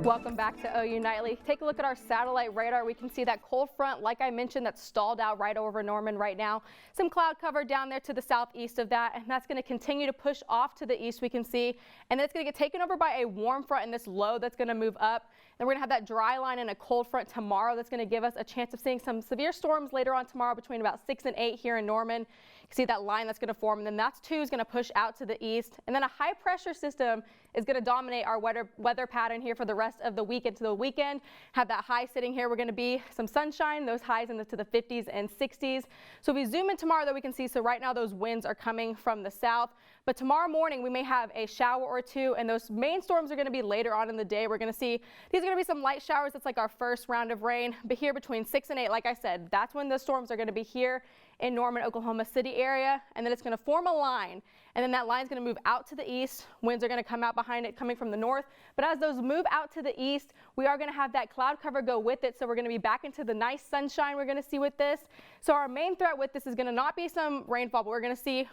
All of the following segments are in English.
Welcome back to OU Nightly. Take a look at our satellite radar. We can see that cold front, like I mentioned, that's stalled out right over Norman right now. Some cloud cover down there to the southeast of that, and that's going to continue to push off to the east, we can see. And then it's going to get taken over by a warm front and this low that's going to move up. Then we're going to have that dry line and a cold front tomorrow that's going to give us a chance of seeing some severe storms later on tomorrow between about 6 and 8 here in Norman. You can see that line that's going to form, and then that's too is going to push out to the east. And then a high pressure system is going to dominate our weather pattern here for the rest of the week into the weekend. Have that high sitting here. We're going to be some sunshine, those highs to the 50s and 60s. So if we zoom in tomorrow, though, we can see, so right now those winds are coming from the south. But tomorrow morning we may have a shower or two, and those main storms are going to be later on in the day. We're going to see these are going to be some light showers. It's like our first round of rain. But here between 6 and 8, like I said, that's when the storms are going to be here in Norman, Oklahoma City area. And then it's going to form a line. And then that line is going to move out to the east. Winds are going to come out behind it coming from the north. But as those move out to the east, we are going to have that cloud cover go with it. So we're going to be back into the nice sunshine we're going to see with this. So our main threat with this is going to not be some rainfall, but we're going to see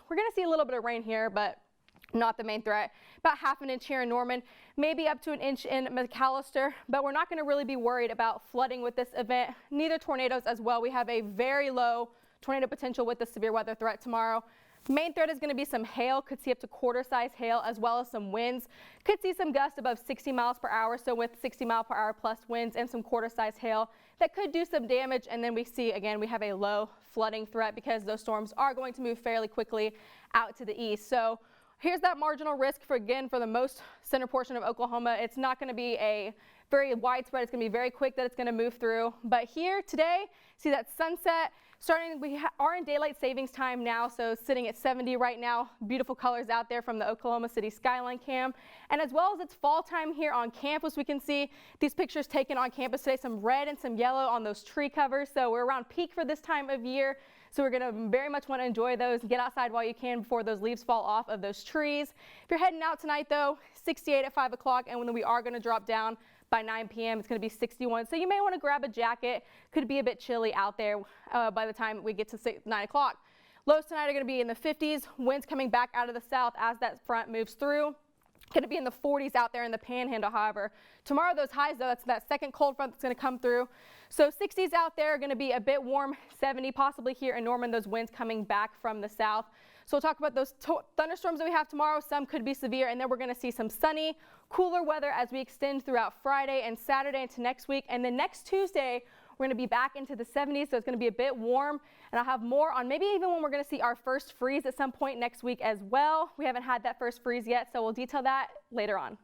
a little bit of rain here, but not the main threat. About ½ an inch here in Norman, maybe up to an inch in McAllister, but we're not going to really be worried about flooding with this event. Neither tornadoes as well. We have a very low tornado potential with the severe weather threat tomorrow. Main threat is going to be some hail, could see up to quarter-size hail, as well as some winds. Could see some gusts above 60 miles per hour, so with 60 mile per hour plus winds and some quarter-size hail that could do some damage. And then we see, again, we have a low flooding threat because those storms are going to move fairly quickly out to the east. So here's that marginal risk for the most center portion of Oklahoma. It's not going to be a very widespread. It's going to be very quick that it's going to move through. But here today, see that sunset starting. We are in daylight savings time now, so sitting at 70 right now. Beautiful colors out there from the Oklahoma City skyline cam. And as well as it's fall time here on campus, we can see these pictures taken on campus today, some red and some yellow on those tree covers. So we're around peak for this time of year. So we're going to very much want to enjoy those and get outside while you can before those leaves fall off of those trees. If you're heading out tonight, though, 68 at 5 o'clock, and when we are going to drop down by 9 p.m. It's going to be 61. So you may want to grab a jacket. Could be a bit chilly out there by the time we get to 9 o'clock. Lows tonight are going to be in the 50s. Winds coming back out of the south as that front moves through. Going to be in the 40s out there in the panhandle, however. Tomorrow, those highs, though, that's that second cold front that's going to come through. So 60s out there are going to be a bit warm, 70 possibly here in Norman, those winds coming back from the south. So we'll talk about those thunderstorms that we have tomorrow. Some could be severe, and then we're going to see some sunny, cooler weather as we extend throughout Friday and Saturday into next week. And then next Tuesday, we're going to be back into the 70s, so it's going to be a bit warm. And I'll have more on maybe even when we're going to see our first freeze at some point next week as well. We haven't had that first freeze yet, so we'll detail that later on.